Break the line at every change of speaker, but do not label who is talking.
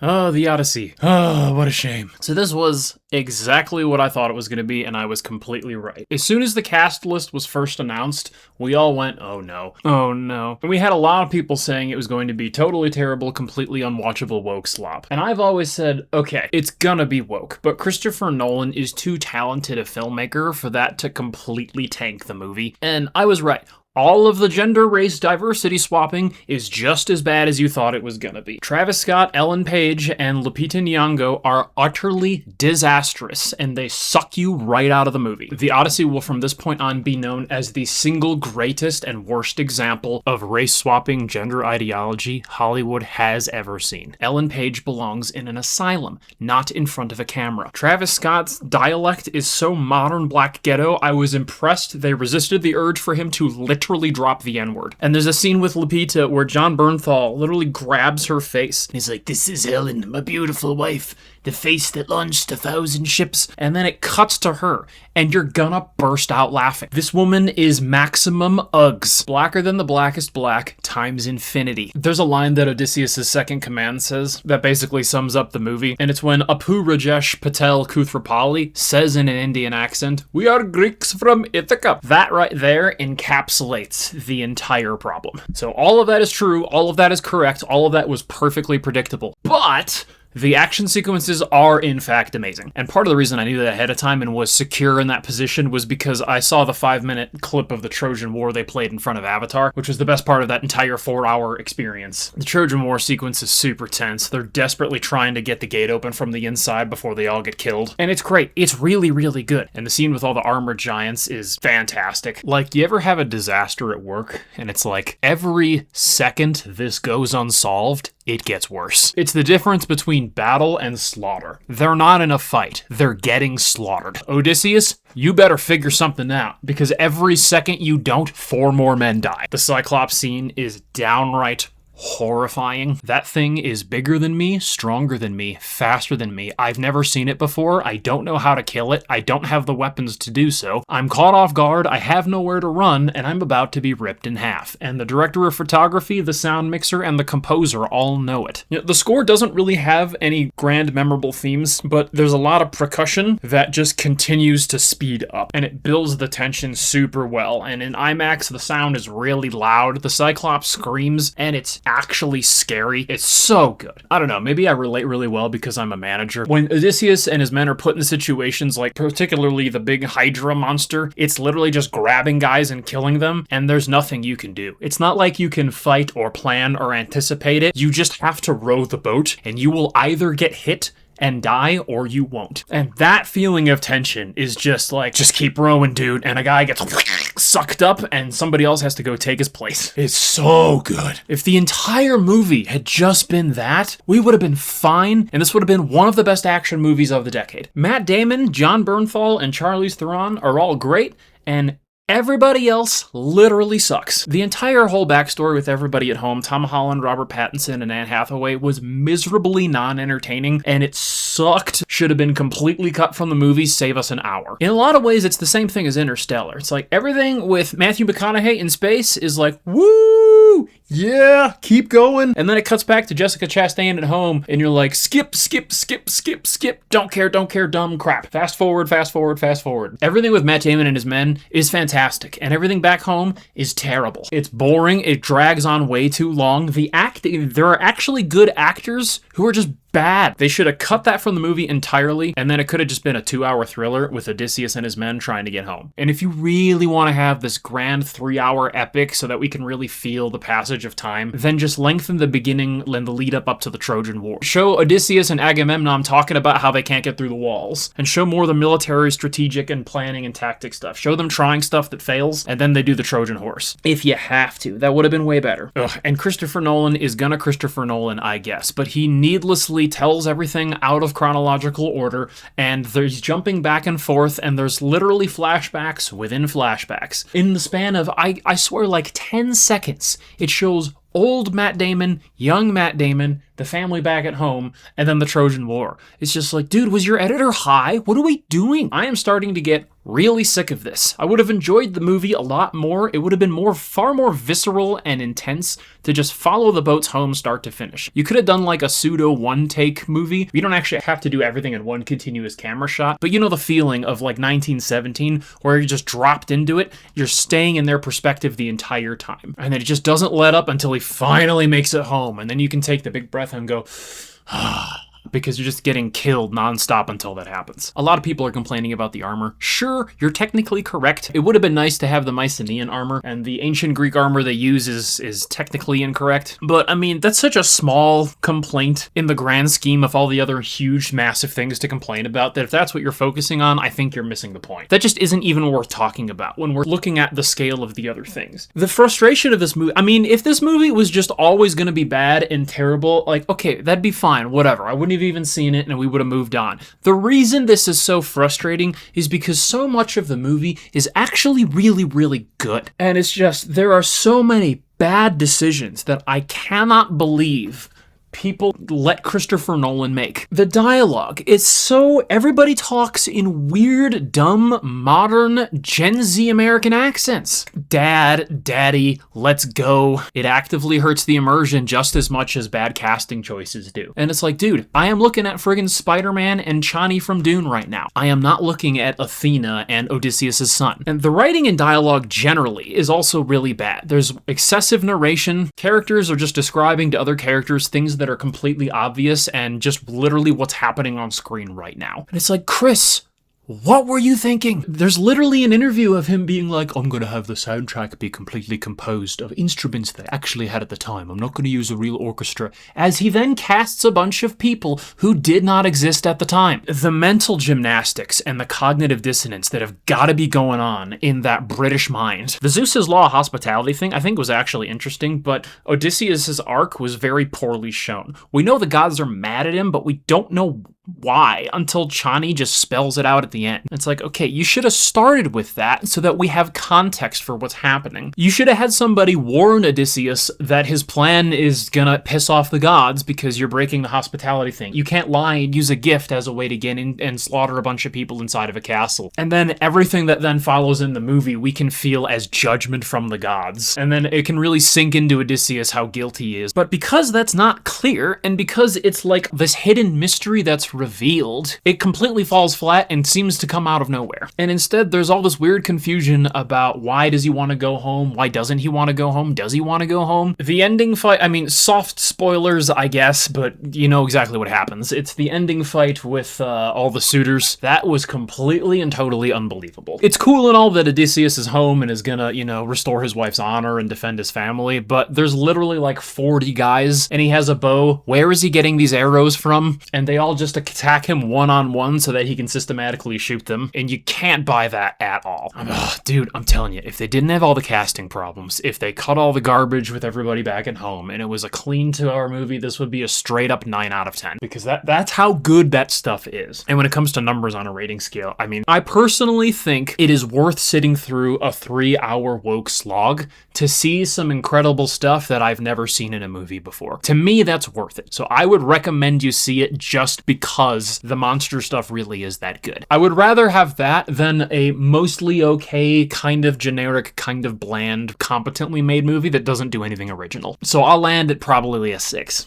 Oh, the Odyssey. Oh, what a shame. So this was exactly what I thought it was going to be, and I was completely right. As soon as the cast list was first announced, we all went, oh no, oh no. And we had a lot of people saying it was going to be totally terrible, completely unwatchable woke slop. And I've always said, okay, it's gonna be woke, but Christopher Nolan is too talented a filmmaker for that to completely tank the movie. And I was right. All of the gender, race, diversity swapping is just as bad as you thought it was gonna be. Travis Scott, Ellen Page, and Lupita Nyong'o are utterly disastrous, and they suck you right out of the movie. The Odyssey will from this point on be known as the single greatest and worst example of race-swapping gender ideology Hollywood has ever seen. Ellen Page belongs in an asylum, not in front of a camera. Travis Scott's dialect is so modern black ghetto, I was impressed they resisted the urge for him to literally drop the N-word. And there's a scene with Lupita where John Bernthal literally grabs her face. And he's like, "This is Helen, my beautiful wife, the face that launched 1,000 ships." And then it cuts to her, and you're gonna burst out laughing. This woman is maximum Uggs. Blacker than the blackest black times infinity. There's a line that Odysseus' second command says that basically sums up the movie, and it's when Apu Rajesh Patel Kuthrapali says in an Indian accent, "We are Greeks from Ithaca." That right there encapsulates the entire problem. So all of that is true, all of that is correct, all of that was perfectly predictable. But the action sequences are, in fact, amazing. And part of the reason I knew that ahead of time and was secure in that position was because I saw the 5-minute clip of the Trojan War they played in front of Avatar, which was the best part of that entire 4-hour experience. The Trojan War sequence is super tense. They're desperately trying to get the gate open from the inside before they all get killed. And it's great. It's really, really good. And the scene with all the armored giants is fantastic. Like, you ever have a disaster at work, and it's like, every second this goes unsolved, it gets worse. It's the difference between battle and slaughter. They're not in a fight. They're getting slaughtered. Odysseus, you better figure something out, because every second you don't, 4 more men die. The Cyclops scene is downright horrifying. That thing is bigger than me, stronger than me, faster than me. I've never seen it before. I don't know how to kill it. I don't have the weapons to do so. I'm caught off guard. I have nowhere to run, and I'm about to be ripped in half. And the director of photography, the sound mixer, and the composer all know it. You know, the score doesn't really have any grand, memorable themes, but there's a lot of percussion that just continues to speed up, and it builds the tension super well. And in IMAX, the sound is really loud. The Cyclops screams, and it's actually scary. It's so good. I don't know, maybe I relate really well because I'm a manager. When Odysseus and his men are put in situations like particularly the big Hydra monster, it's literally just grabbing guys and killing them, and there's nothing you can do. It's not like you can fight or plan or anticipate it. You just have to row the boat, and you will either get hit and die, or you won't. And that feeling of tension is just like, just keep rowing, dude, and a guy gets sucked up and somebody else has to go take his place. It's so good. If the entire movie had just been that, we would have been fine, and this would have been one of the best action movies of the decade. Matt Damon, John Bernthal, and Charlize Theron are all great, and everybody else literally sucks. The entire whole backstory with everybody at home, Tom Holland, Robert Pattinson, and Anne Hathaway, was miserably non-entertaining, and it sucked. Should have been completely cut from the movie, save us an hour. In a lot of ways, it's the same thing as Interstellar. It's like everything with Matthew McConaughey in space is like, woo! Yeah, keep going. And then it cuts back to Jessica Chastain at home, and you're like, skip, skip, skip, skip, skip. Don't care, dumb crap. Fast forward, fast forward, fast forward. Everything with Matt Damon and his men is fantastic, and everything back home is terrible. It's boring, it drags on way too long. There are actually good actors who are just bad. They should have cut that from the movie entirely, and then it could have just been a 2-hour thriller with Odysseus and his men trying to get home. And if you really want to have this grand 3-hour epic so that we can really feel the passage of time, then just lengthen the beginning and the lead up to the Trojan War. Show Odysseus and Agamemnon talking about how they can't get through the walls, and show more of the military, strategic, and planning and tactic stuff. Show them trying stuff that fails, and then they do the Trojan horse. If you have to. That would have been way better. Ugh. And Christopher Nolan is gonna Christopher Nolan, I guess, but he needlessly tells everything out of chronological order, and there's jumping back and forth, and there's literally flashbacks within flashbacks. In the span of, I swear, like 10 seconds, it shows old Matt Damon, young Matt Damon, the family back at home, and then the Trojan War. It's just like, dude, was your editor high? What are we doing? I am starting to get really sick of this. I would have enjoyed the movie a lot more. It would have been far more visceral and intense to just follow the boats home start to finish. You could have done like a pseudo one-take movie. You don't actually have to do everything in one continuous camera shot, but you know the feeling of like 1917 where you're just dropped into it. You're staying in their perspective the entire time. And then it just doesn't let up until he finally makes it home. And then you can take the big breath and go, because you're just getting killed nonstop until that happens. A lot of people are complaining about the armor. Sure, you're technically correct. It would have been nice to have the Mycenaean armor, and the ancient Greek armor they use is technically incorrect. But, I mean, that's such a small complaint in the grand scheme of all the other huge, massive things to complain about, that if that's what you're focusing on, I think you're missing the point. That just isn't even worth talking about when we're looking at the scale of the other things. The frustration of this movie, I mean, if this movie was just always going to be bad and terrible, like, okay, that'd be fine, whatever. I wouldn't have even seen it and we would have moved on. The reason this is so frustrating is because so much of the movie is actually really, really good. And it's just, there are so many bad decisions that I cannot believe people let Christopher Nolan make. The dialogue is so, everybody talks in weird, dumb, modern, Gen Z American accents. Dad, daddy, let's go. It actively hurts the immersion just as much as bad casting choices do. And it's like, dude, I am looking at friggin' Spider-Man and Chani from Dune right now. I am not looking at Athena and Odysseus' son. And the writing and dialogue generally is also really bad. There's excessive narration. Characters are just describing to other characters things that are completely obvious and just literally what's happening on screen right now. And it's like, Chris, what were you thinking? There's literally an interview of him being like, I'm going to have the soundtrack be completely composed of instruments they actually had at the time. I'm not going to use a real orchestra. As he then casts a bunch of people who did not exist at the time. The mental gymnastics and the cognitive dissonance that have got to be going on in that British mind. The Zeus's Law of Hospitality thing I think was actually interesting, but Odysseus' arc was very poorly shown. We know the gods are mad at him, but we don't know why until Chani just spells it out at the end. It's like, okay, you should have started with that so that we have context for what's happening. You should have had somebody warn Odysseus that his plan is gonna piss off the gods because you're breaking the hospitality thing. You can't lie and use a gift as a way to get in and slaughter a bunch of people inside of a castle. And then everything that then follows in the movie we can feel as judgment from the gods. And then it can really sink into Odysseus how guilty he is. But because that's not clear, and because it's like this hidden mystery that's revealed, it completely falls flat and seems to come out of nowhere. And instead, there's all this weird confusion about why does he want to go home? Why doesn't he want to go home? Does he want to go home? The ending fight, I mean, soft spoilers, I guess, but you know exactly what happens. It's the ending fight with all the suitors. That was completely and totally unbelievable. It's cool and all that Odysseus is home and is gonna, you know, restore his wife's honor and defend his family, but there's literally like 40 guys and he has a bow. Where is he getting these arrows from? And they all just attack him one-on-one so that he can systematically shoot them, and you can't buy that at all. Dude, I'm telling you, if they didn't have all the casting problems, if they cut all the garbage with everybody back at home, and it was a clean 2-hour movie, this would be a straight up 9 out of 10, because that's how good that stuff is. And when it comes to numbers on a rating scale, I mean, I personally think it is worth sitting through a 3-hour woke slog to see some incredible stuff that I've never seen in a movie before. To me, that's worth it. So I would recommend you see it just because the monster stuff really is that good. I would rather have that than a mostly okay, kind of generic, kind of bland, competently made movie that doesn't do anything original. So I'll land at probably a 6.